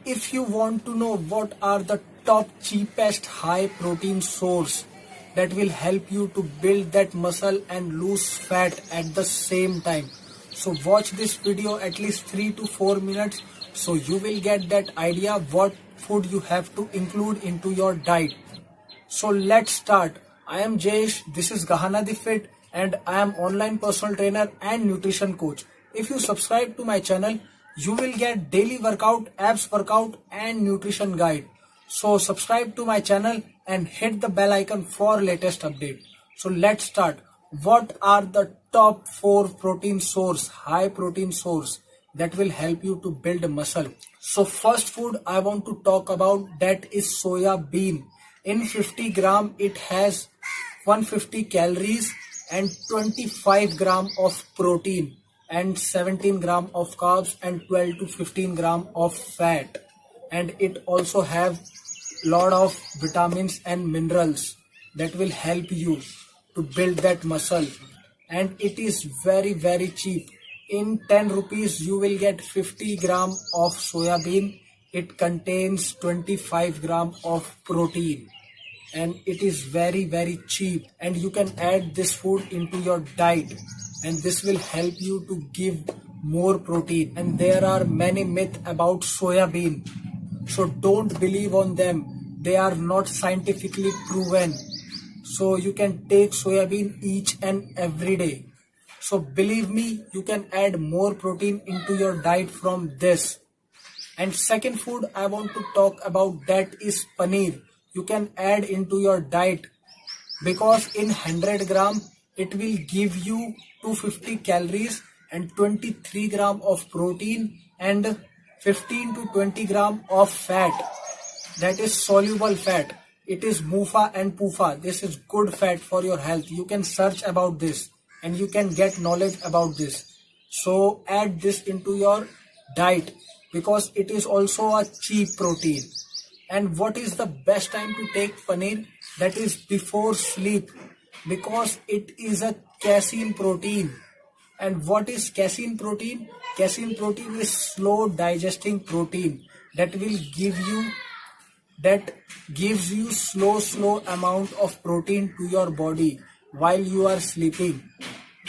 If you want to know what are the top cheapest high protein source that will help you to build that muscle and lose fat at the same time, so watch this video at least 3 to 4 minutes so you will get that idea what food you have to include into your diet. So let's start. I am Jayesh, this is Gahana the Fit, and I am online personal trainer and nutrition coach. If you subscribe to my channel, you will get daily workout, abs workout and nutrition guide. So subscribe to my channel and hit the bell icon for latest update. So let's start. What are the top 4 protein source, high protein source that will help you to build muscle? So first food I want to talk about that is soya bean. In 50 gram it has 150 calories and 25 gram of protein and 17 gram of carbs and 12 to 15 gram of fat, and it also have lot of vitamins and minerals that will help you to build that muscle, and it is very cheap. In 10 rupees you will get 50 gram of soya bean. It contains 25 gram of protein and it is very cheap, and you can add this food into your diet and this will help you to give more protein. And there are many myths about soya bean, so don't believe on them. They are not scientifically proven. So you can take soya bean each and every day. So believe me, you can add more protein into your diet from this. And second food I want to talk about that is paneer. You can add into your diet because in 100 gram it will give you 250 calories and 23 gram of protein and 15 to 20 gram of fat, that is soluble fat. It is MUFA and PUFA. This is good fat for your health. You can search about this and you can get knowledge about this. So add this into your diet because it is also a cheap protein. And what is the best time to take paneer? That is before sleep, because it is a casein protein. And what is casein protein? Casein protein is slow digesting protein that will give you, that gives you slow amount of protein to your body while you are sleeping.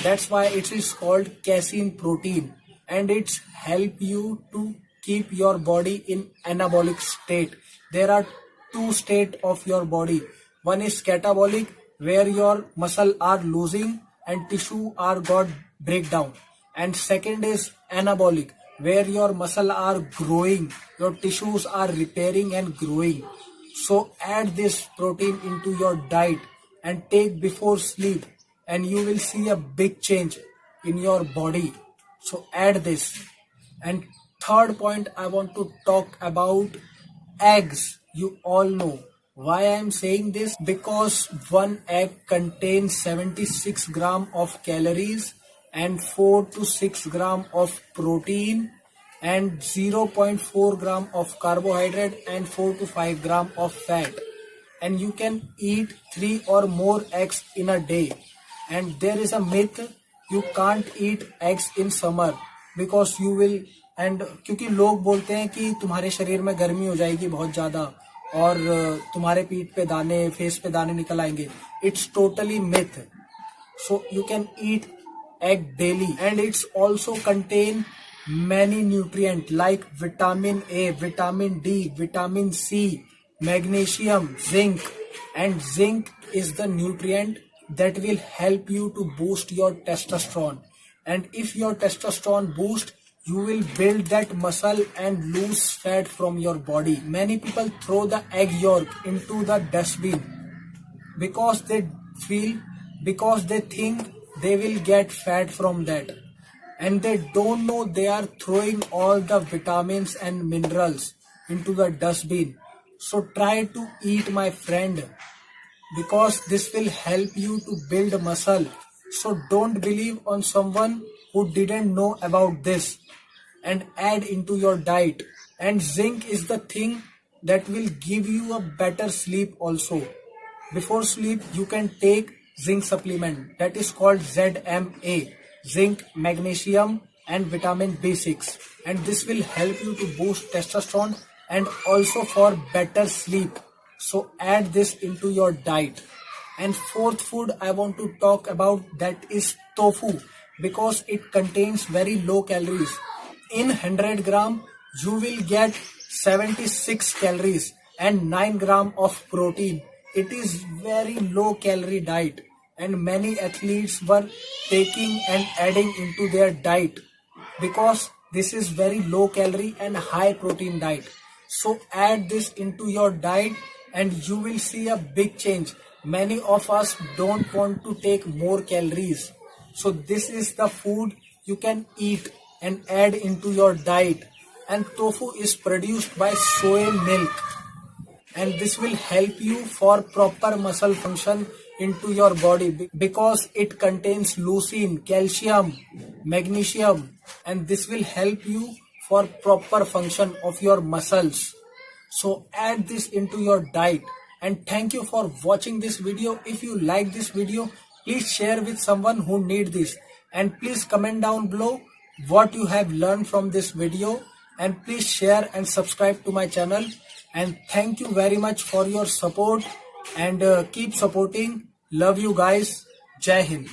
That's why it is called casein protein, and it's help you to keep your body in anabolic state. There are two states of your body. One is catabolic, where your muscle are losing and tissue are got breakdown, and second is anabolic, where your muscle are growing, your tissues are repairing and growing. So add this protein into your diet and take before sleep, and you will see a big change in your body. So add this. And third point I want to talk about eggs. You all know why I am saying this, because one egg contains 76 gram of calories and 4 to 6 gram of protein and 0.4 gram of carbohydrate and 4 to 5 gram of fat, and you can eat 3 or more eggs in a day. And there is a myth, you can't eat eggs in summer because you will, and क्योंकि लोग बोलते हैं कि तुम्हारे शरीर में गर्मी हो जाएगी बहुत ज्यादा और तुम्हारे पीठ पे दाने, फेस पे दाने निकल आएंगे. It's totally myth. So you can eat egg daily, and it's also contain many nutrients like vitamin A, vitamin D, vitamin C, magnesium, zinc. And zinc is the nutrient that will help you to boost your testosterone. And if your testosterone boost, you will build that muscle and lose fat from your body. Many people throw the egg yolk into the dustbin because they think they will get fat from that, and they don't know they are throwing all the vitamins and minerals into the dustbin. So try to eat, my friend, because this will help you to build muscle. So don't believe on someone who didn't know about this, and add into your diet. And zinc is the thing that will give you a better sleep also. Before sleep you can take zinc supplement that is called ZMA, zinc, magnesium and vitamin B6, and this will help you to boost testosterone and also for better sleep. So add this into your diet. And fourth food I want to talk about, that is tofu, because it contains very low calories. In 100 gram you will get 76 calories and 9 gram of protein. It is very low calorie diet, and many athletes were taking and adding into their diet because this is very low calorie and high protein diet. So add this into your diet and you will see a big change. Many of us don't want to take more calories. So this is the food you can eat and add into your diet. And tofu is produced by soy milk, and this will help you for proper muscle function into your body because it contains leucine, calcium, magnesium, and this will help you for proper function of your muscles. So add this into your diet. And thank you for watching this video. If you like this video, please share with someone who need this, and please comment down below what you have learned from this video, and please share and subscribe to my channel. And thank you very much for your support, and keep supporting. Love you guys. Jai Hind.